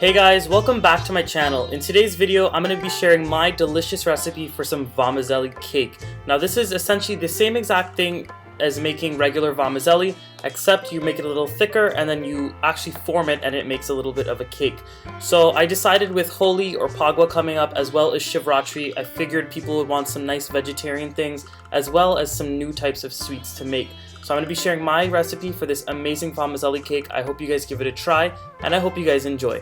Hey guys, welcome back to my channel. In today's video, I'm going to be sharing my delicious recipe for some Vamazelli cake. Now this is essentially the same exact thing as making regular Vamazelli, except you make it a little thicker and then you actually form it and it makes a little bit of a cake. So I decided with Holi or Pagwa coming up as well as Shivratri, I figured people would want some nice vegetarian things as well as some new types of sweets to make. So I'm going to be sharing my recipe for this amazing Vamazelli cake. I hope you guys give it a try and I hope you guys enjoy.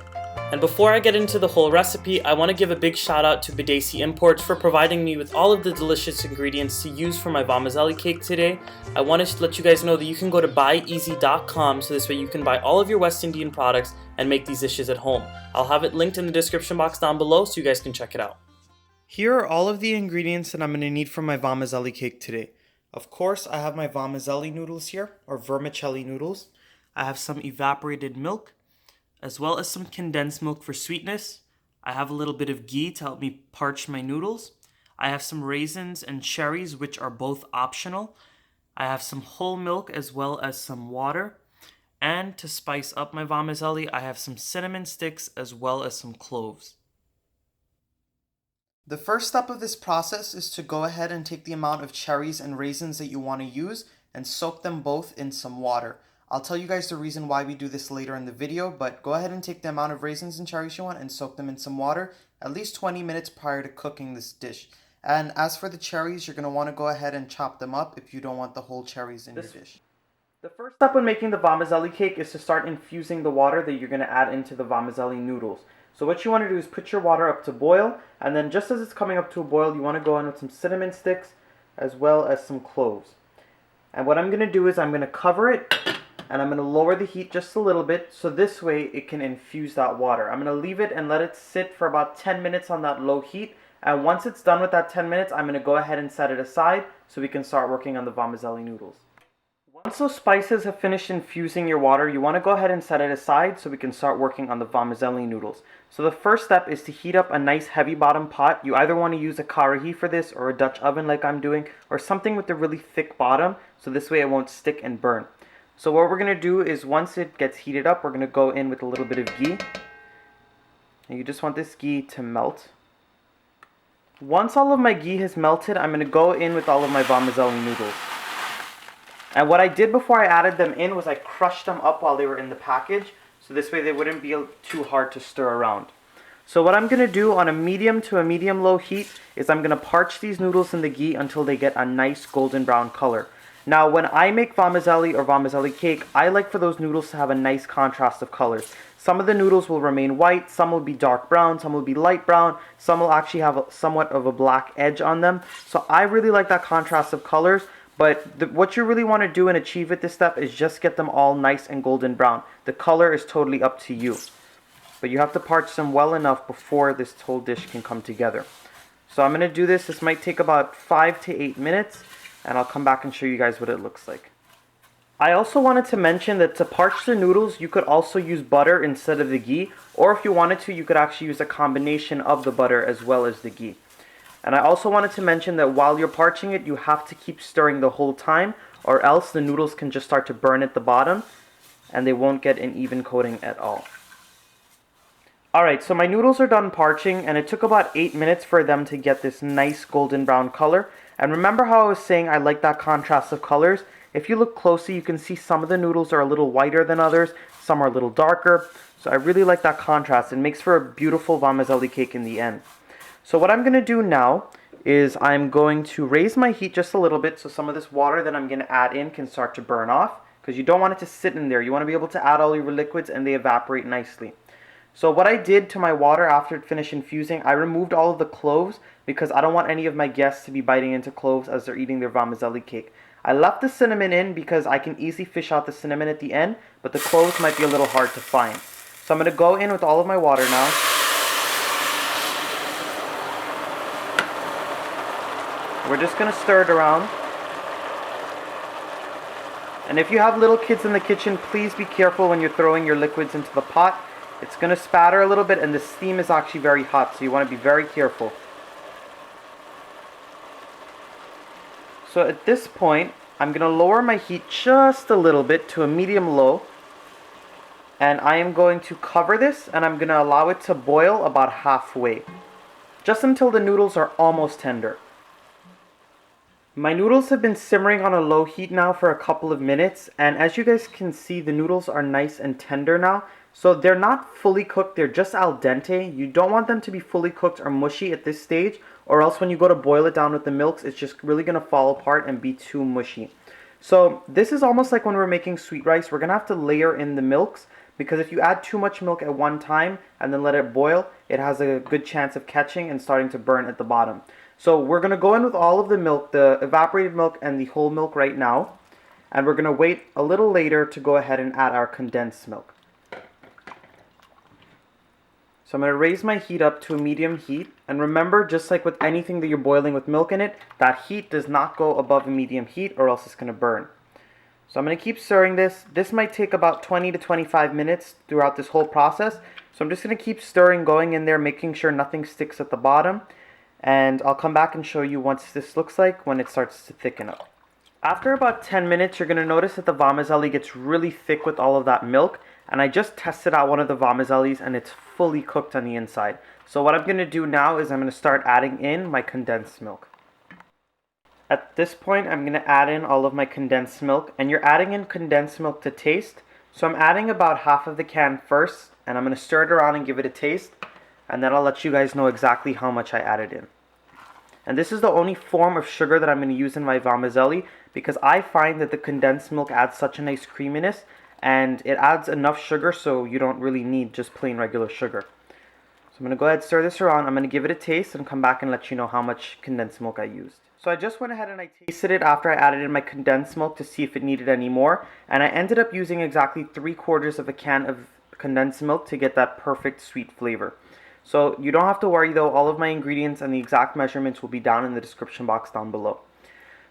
And before I get into the whole recipe, I want to give a big shout out to Bidesi Imports for providing me with all of the delicious ingredients to use for my Vamazelli cake today. I wanted to let you guys know that you can go to buyeasy.com so this way you can buy all of your West Indian products and make these dishes at home. I'll have it linked in the description box down below so you guys can check it out. Here are all of the ingredients that I'm going to need for my Vamazelli cake today. Of course, I have my Vamazelli noodles here, or Vermicelli noodles. I have some evaporated milk, as well as some condensed milk for sweetness. I have a little bit of ghee to help me parch my noodles. I have some raisins and cherries, which are both optional. I have some whole milk as well as some water. And to spice up my Vamazelli, I have some cinnamon sticks as well as some cloves. The first step of this process is to go ahead and take the amount of cherries and raisins that you want to use and soak them both in some water. I'll tell you guys the reason why we do this later in the video, but go ahead and take the amount of raisins and cherries you want and soak them in some water at least 20 minutes prior to cooking this dish. And as for the cherries, you're going to want to go ahead and chop them up if you don't want the whole cherries in your dish. The first step when making the Vamazelli cake is to start infusing the water that you're going to add into the Vamazelli noodles. So what you want to do is put your water up to boil, and then just as it's coming up to a boil, you want to go in with some cinnamon sticks as well as some cloves. And what I'm going to do is I'm going to cover it, and I'm going to lower the heat just a little bit so this way it can infuse that water. I'm going to leave it and let it sit for about 10 minutes on that low heat. And once it's done with that 10 minutes, I'm going to go ahead and set it aside so we can start working on the Vamazelli noodles. Once those spices have finished infusing your water, you want to go ahead and set it aside so we can start working on the Vamazelli noodles. So the first step is to heat up a nice heavy bottom pot. You either want to use a karahi for this or a Dutch oven like I'm doing, or something with a really thick bottom so this way it won't stick and burn. So what we're going to do is once it gets heated up, we're going to go in with a little bit of ghee. And you just want this ghee to melt. Once all of my ghee has melted, I'm going to go in with all of my Vamazelli noodles. And what I did before I added them in was I crushed them up while they were in the package, so this way they wouldn't be too hard to stir around. So what I'm going to do on a medium to a medium low heat is I'm going to parch these noodles in the ghee until they get a nice golden brown color. Now, when I make Vamazelli or Vamazelli cake, I like for those noodles to have a nice contrast of colors. Some of the noodles will remain white, some will be dark brown, some will be light brown, some will actually have somewhat of a black edge on them. So I really like that contrast of colors, but what you really want to do and achieve with this step is just get them all nice and golden brown. The color is totally up to you. But you have to parch them well enough before this whole dish can come together. So I'm going to do this. This might take about 5 to 8 minutes. And I'll come back and show you guys what it looks like. I also wanted to mention that to parch the noodles, you could also use butter instead of the ghee, or if you wanted to, you could actually use a combination of the butter as well as the ghee. And I also wanted to mention that while you're parching it, you have to keep stirring the whole time, or else the noodles can just start to burn at the bottom, and they won't get an even coating at all. Alright, so my noodles are done parching, and it took about 8 minutes for them to get this nice golden brown color. And remember how I was saying I like that contrast of colors? If you look closely, you can see some of the noodles are a little whiter than others, some are a little darker. So I really like that contrast. It makes for a beautiful Vamazelli cake in the end. So what I'm going to do now is I'm going to raise my heat just a little bit so some of this water that I'm going to add in can start to burn off, because you don't want it to sit in there. You want to be able to add all your liquids and they evaporate nicely. So what I did to my water after it finished infusing, I removed all of the cloves because I don't want any of my guests to be biting into cloves as they're eating their Vamazelli cake. I left the cinnamon in because I can easily fish out the cinnamon at the end, but the cloves might be a little hard to find. So I'm going to go in with all of my water now. We're just going to stir it around. And if you have little kids in the kitchen, please be careful when you're throwing your liquids into the pot. It's going to spatter a little bit and the steam is actually very hot, so you want to be very careful. So at this point, I'm going to lower my heat just a little bit to a medium low. And I am going to cover this and I'm going to allow it to boil about halfway, just until the noodles are almost tender. My noodles have been simmering on a low heat now for a couple of minutes, and as you guys can see, the noodles are nice and tender now. So they're not fully cooked, they're just al dente. You don't want them to be fully cooked or mushy at this stage, or else when you go to boil it down with the milks, it's just really going to fall apart and be too mushy. So this is almost like when we're making sweet rice. We're going to have to layer in the milks, because if you add too much milk at one time and then let it boil, it has a good chance of catching and starting to burn at the bottom. So we're going to go in with all of the milk, the evaporated milk and the whole milk right now. And we're going to wait a little later to go ahead and add our condensed milk. So I'm going to raise my heat up to a medium heat. And remember, just like with anything that you're boiling with milk in it, that heat does not go above a medium heat or else it's going to burn. So I'm going to keep stirring this. This might take about 20 to 25 minutes throughout this whole process. So I'm just going to keep stirring, going in there, making sure nothing sticks at the bottom. And I'll come back and show you what this looks like when it starts to thicken up. After about 10 minutes, you're going to notice that the Vamazelli gets really thick with all of that milk. And I just tested out one of the Vamazellis and it's fully cooked on the inside. So what I'm going to do now is I'm going to start adding in my condensed milk. At this point, I'm going to add in all of my condensed milk. And you're adding in condensed milk to taste. So I'm adding about half of the can first. And I'm going to stir it around and give it a taste. And then I'll let you guys know exactly how much I added in. And this is the only form of sugar that I'm going to use in my Vermicelli, because I find that the condensed milk adds such a nice creaminess and it adds enough sugar so you don't really need just plain regular sugar. So I'm going to go ahead and stir this around. I'm going to give it a taste and come back and let you know how much condensed milk I used. So I just went ahead and I tasted it after I added in my condensed milk to see if it needed any more. And I ended up using exactly 3/4 of a can of condensed milk to get that perfect sweet flavor. So you don't have to worry though, all of my ingredients and the exact measurements will be down in the description box down below.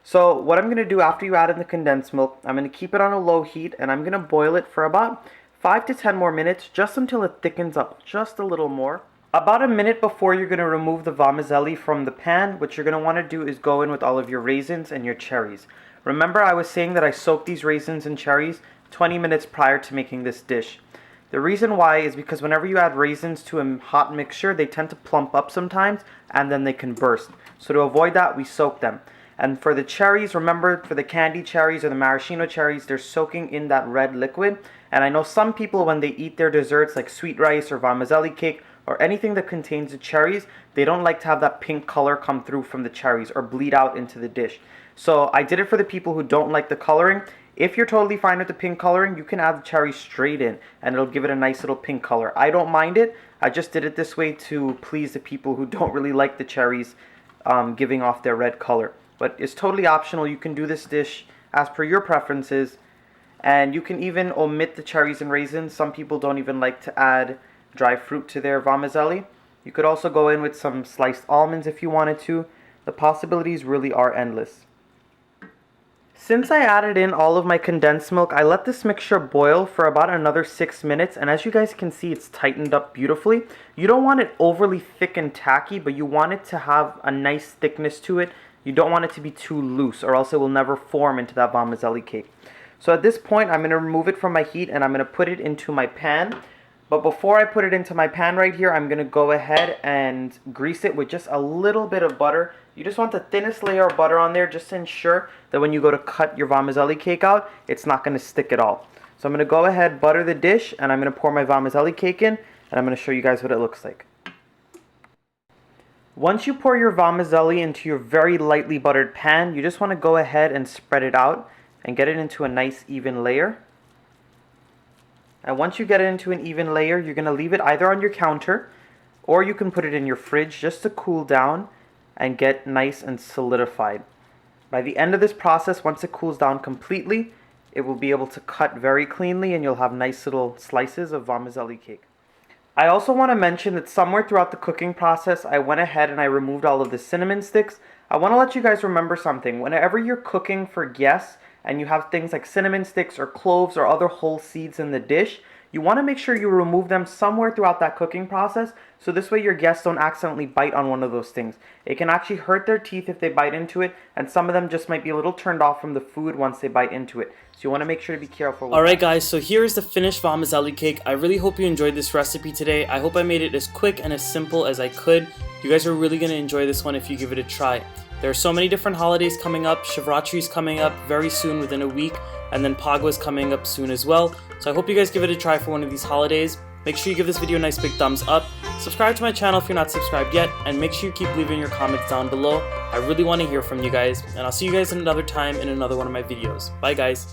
So what I'm going to do after you add in the condensed milk, I'm going to keep it on a low heat and I'm going to boil it for about 5 to 10 more minutes, just until it thickens up just a little more. About a minute before you're going to remove the Vamazelli from the pan, what you're going to want to do is go in with all of your raisins and your cherries. Remember, I was saying that I soaked these raisins and cherries 20 minutes prior to making this dish. The reason why is because whenever you add raisins to a hot mixture, they tend to plump up sometimes and then they can burst. So to avoid that, we soak them. And for the cherries, remember, for the candy cherries or the maraschino cherries, they're soaking in that red liquid. And I know some people, when they eat their desserts like sweet rice or Vamazelli cake or anything that contains the cherries, they don't like to have that pink color come through from the cherries or bleed out into the dish. So I did it for the people who don't like the coloring. If you're totally fine with the pink coloring, you can add the cherries straight in and it'll give it a nice little pink color. I don't mind it. I just did it this way to please the people who don't really like the cherries giving off their red color. But it's totally optional. You can do this dish as per your preferences. And you can even omit the cherries and raisins. Some people don't even like to add dry fruit to their Vamazelli. You could also go in with some sliced almonds if you wanted to. The possibilities really are endless. Since I added in all of my condensed milk, I let this mixture boil for about another 6 minutes, and as you guys can see, it's tightened up beautifully. You don't want it overly thick and tacky, but you want it to have a nice thickness to it. You don't want it to be too loose, or else it will never form into that Vamazelli cake. So at this point, I'm going to remove it from my heat, and I'm going to put it into my pan. But before I put it into my pan right here, I'm going to go ahead and grease it with just a little bit of butter. You just want the thinnest layer of butter on there just to ensure that when you go to cut your Vamazelli cake out, it's not going to stick at all. So I'm going to go ahead, butter the dish, and I'm going to pour my Vamazelli cake in, and I'm going to show you guys what it looks like. Once you pour your Vamazelli into your very lightly buttered pan, you just want to go ahead and spread it out and get it into a nice even layer. And once you get it into an even layer, you're going to leave it either on your counter or you can put it in your fridge just to cool down and get nice and solidified. By the end of this process, once it cools down completely, it will be able to cut very cleanly and you'll have nice little slices of Vamazelli cake. I also want to mention that somewhere throughout the cooking process, I went ahead and I removed all of the cinnamon sticks. I want to let you guys remember something. Whenever you're cooking for guests and you have things like cinnamon sticks or cloves or other whole seeds in the dish, You want to make sure you remove them somewhere throughout that cooking process, so this way your guests don't accidentally bite on one of those things. It can actually hurt their teeth if they bite into it, and some of them just might be a little turned off from the food once they bite into it. So you want to make sure to be careful with Alright guys, so here is the finished Vamazelli cake. I really hope you enjoyed this recipe today. I hope I made it as quick and as simple as I could. You guys are really going to enjoy this one if you give it a try. There are so many different holidays coming up. Shivratri is coming up very soon, within a week, and then Pagwa is coming up soon as well. So I hope you guys give it a try for one of these holidays. Make sure you give this video a nice big thumbs up. Subscribe to my channel if you're not subscribed yet, and make sure you keep leaving your comments down below. I really want to hear from you guys, and I'll see you guys another time in another one of my videos. Bye guys.